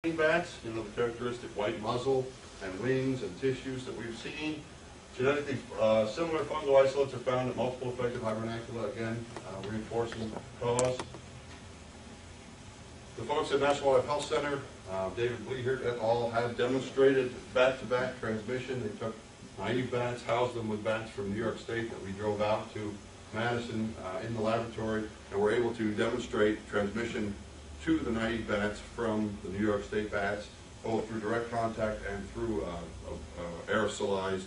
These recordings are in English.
bats, the characteristic white muzzle and wings and tissues that we've seen. Genetically similar fungal isolates are found at multiple affected hibernacula, again, reinforcing cause. The folks at National Wildlife Health Center, David Bleehert et al. Have demonstrated bat-to-bat transmission. They took naive bats, housed them with bats from New York State that we drove out to Madison in the laboratory, and were able to demonstrate transmission to the naive bats from the New York State bats, both through direct contact and through aerosolized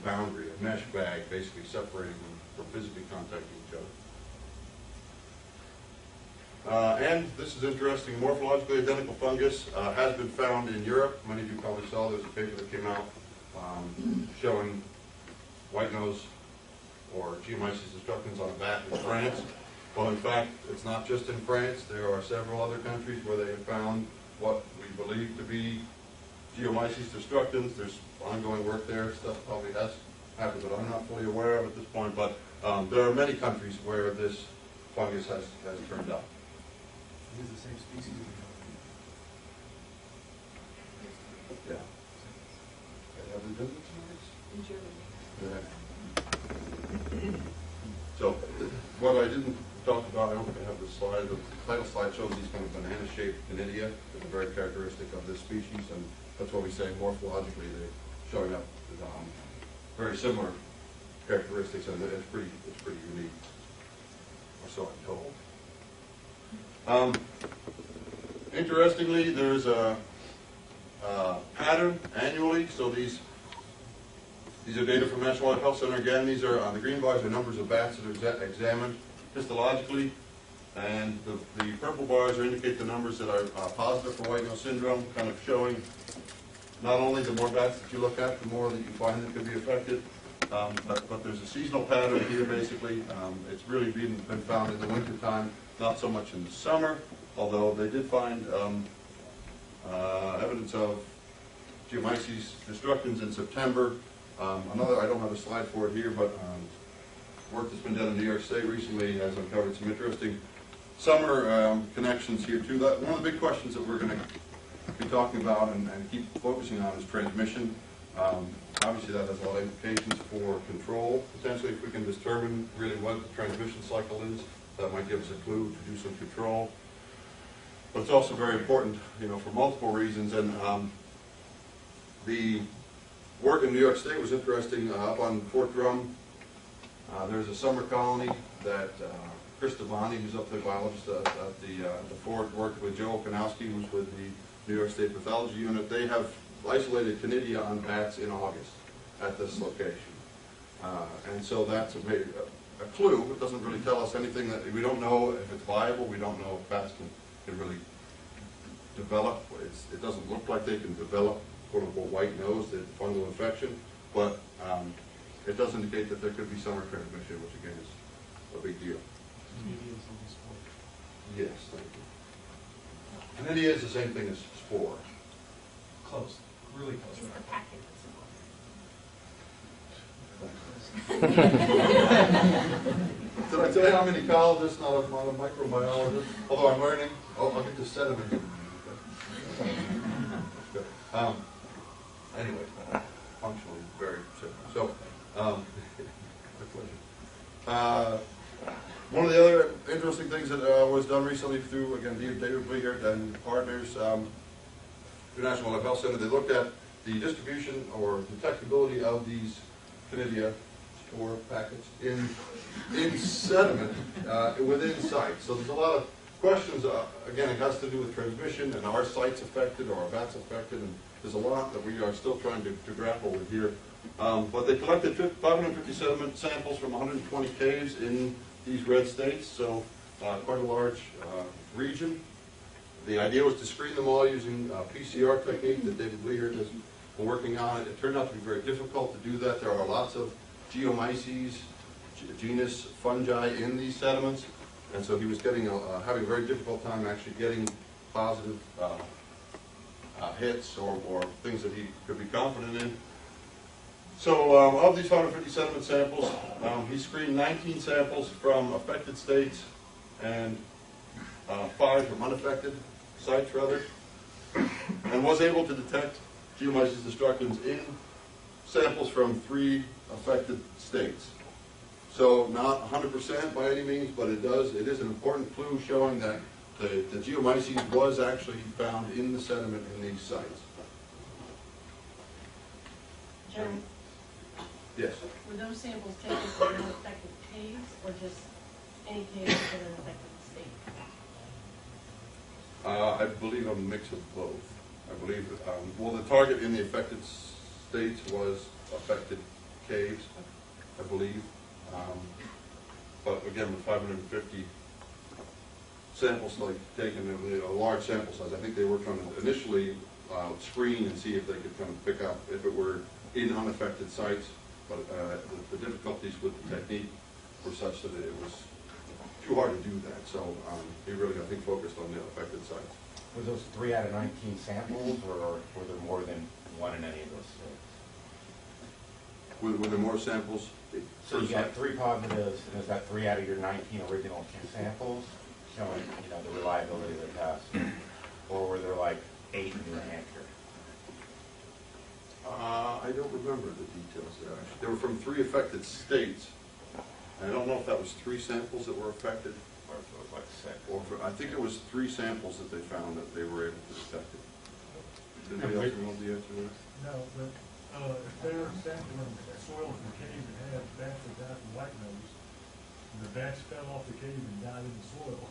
boundary, a mesh bag, basically separating them from physically contacting each other. And this is interesting, morphologically identical fungus has been found in Europe. Many of you probably saw there's a paper that came out showing white nose or Geomyces destructans on a bat in France. Well, in fact, it's not just in France. There are several other countries where they have found what we believe to be Geomyces destructans. There's ongoing work there. Stuff probably has happened that I'm not fully aware of at this point. But there are many countries where this fungus has turned up. It is the same species. Yeah. Have they visited tonight? In Germany. So, what I didn't talk about, I don't think I have the slide. The title slide shows these kind of banana-shaped conidia that are very characteristic of this species, and that's what we say morphologically they're showing up with very similar characteristics, and it's pretty unique, or so I'm told. Interestingly, there's a pattern annually. So these are data from National Wildlife Health Center. Again, these are on the green bars are numbers of bats that are examined histologically, and the purple bars indicate the numbers that are positive for white nose syndrome, kind of showing not only the more bats that you look at, the more that you find that could be affected, but there's a seasonal pattern here basically. It's really been found in the winter time, not so much in the summer, although they did find evidence of Geomyces destructans in September. Another, I don't have a slide for it here, but work that's been done in New York State recently has uncovered some interesting summer connections here too. One of the big questions that we're going to be talking about and keep focusing on is transmission. Obviously that has a lot of implications for control. Potentially if we can determine really what the transmission cycle is, that might give us a clue to do some control. But it's also very important, for multiple reasons. And the work in New York State was interesting. Up on Fort Drum, there's a summer colony that Chris Devani, who's up there, biologist at the fort, worked with Joe Okanowski, who's with the New York State Pathology Unit. They have isolated conidia on bats in August at this location. And so that's a clue. It doesn't really tell us anything. That we don't know if it's viable. We don't know if bats can really develop. It doesn't look like they can develop quote-unquote white nose, the fungal infection, but it does indicate that there could be summer transmission, which again is a big deal. Yes, thank you. Conidia is the same thing as spore. Close, really close. It's the packet Did I tell you how many ecologists, not a microbiologist? Although I'm learning. Oh, I'll get to sediment. Anyway, functionally very similar. So, one of the other interesting things that was done recently through, again, David Bleehert and partners, through National Wildlife Health Center, they looked at the distribution or detectability of these conidia spore packets in sediment within sites. So there's a lot of questions. Again, it has to do with transmission, and are sites affected or are bats affected, and there's a lot that we are still trying to grapple with here. But they collected 550 sediment samples from 120 caves in these red states, so quite a large region. The idea was to screen them all using a PCR technique that David Bleehert has been working on. It turned out to be very difficult to do that. There are lots of Geomyces, genus fungi in these sediments, and so he was having a very difficult time actually getting positive hits or things that he could be confident in. So of these 550 sediment samples, he screened 19 samples from affected states and 5 from unaffected sites, rather. was able to detect geomyces destructans in samples from 3 affected states. So not 100% by any means, but it is an important clue showing that the geomyces was actually found in the sediment in these sites. Jeremy, Yes. were those samples taken from unaffected caves or just any caves in an affected state? I believe a mix of both. I believe, well, the target in the affected states was affected caves, I believe. But again, with 550 samples like taken, a large sample size, I think they were trying to initially screen and see if they could kind of pick up if it were in unaffected sites. But the difficulties with the technique were such that it was too hard to do that. So he really, I think, focused on the affected sites. Were those 3 out of 19 samples, or were there more than one in any of those states? Were there more samples? So you got 3 positives, and is that 3 out of your 19 original samples showing, you know, the reliability of the test? Or were there like 8 in New Hampshire? I don't remember the details there. Actually, they were from 3 affected states. I don't know if that was 3 samples that were affected, Or if it was like 6? or I think it was 3 samples that they found that they were able to detect it. Did anybody else know the answer to that? No, but if they're sampling soil from caves that have bats that died from white nose, and the bats fell off the cave and died in the soil,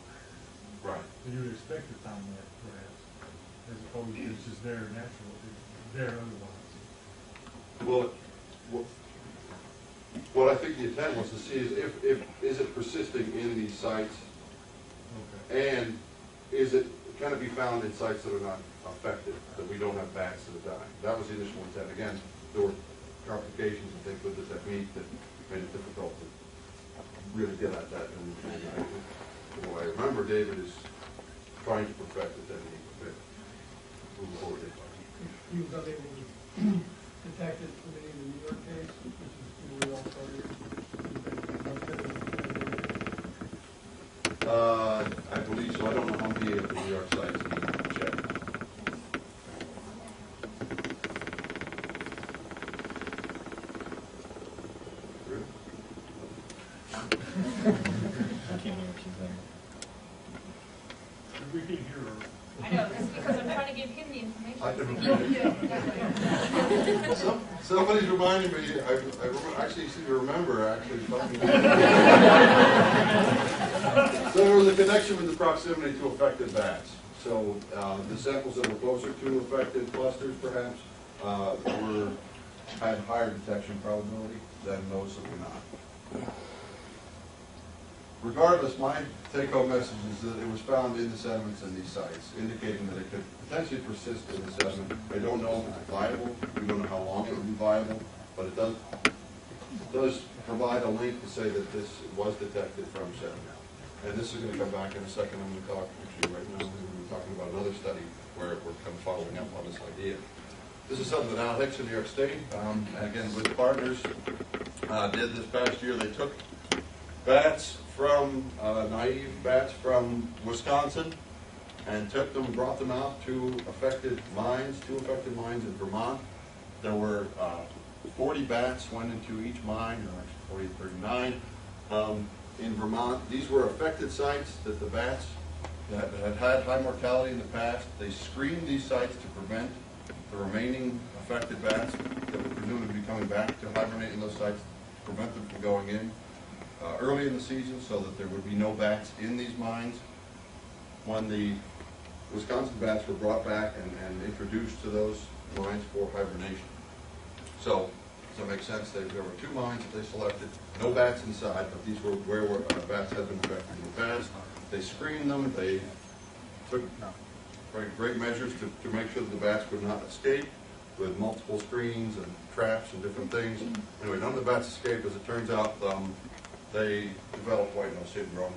Right. then you would expect to find that perhaps, as opposed to it's just there natural, there otherwise. Well, what I think the intent was to see is if is it persisting in these sites, Okay. and can it be found in sites that are not affected, that we don't have bats that are dying. That was the initial intent. Again, there were complications, I think, with the technique that made it difficult to really get at that. And what I remember, David is trying to perfect the technique a bit moving forward. He was unable to detect it from any of the New York case, which is where we all started. I believe so. I don't know how many of the New York sites he checked. Really? We can hear her. I know, it's because I'm trying to give him the information. I can So repeat he- it. Somebody's reminding me, actually seem to remember actually talking So there was a connection with the proximity to affected bats. So the samples that were closer to affected clusters perhaps had higher detection probability than those that were not. Regardless, my take-home message is that it was found in the sediments in these sites, indicating that it could potentially persist in the sediment. I don't know if it's viable. We don't know how long it would be viable, but it does provide a link to say that this was detected from sediment. And this is going to come back in a second. I'm going to talk, actually right now, we're going to be talking about another study where we're kind of following up on this idea. This is something that Al Hicks in New York State, and again with partners, did this past year. They took bats from, naive bats from Wisconsin, and brought them out to affected mines, 2 affected mines in Vermont. There were 40 bats went into each mine, or actually 40 to 39. In Vermont, these were affected sites that the bats that had high mortality in the past. They screened these sites to prevent the remaining affected bats that were presumably be coming back to hibernate in those sites, prevent them from going in early in the season so that there would be no bats in these mines. When the Wisconsin bats were brought back and introduced to those mines for hibernation. So, does that make sense? There were 2 mines that they selected, no bats inside, but these were where bats had been affected in the past. They screened them, they took great measures to make sure that the bats would not escape with multiple screens and traps and different things. Anyway, none of the bats escaped. As it turns out, they developed white nose syndrome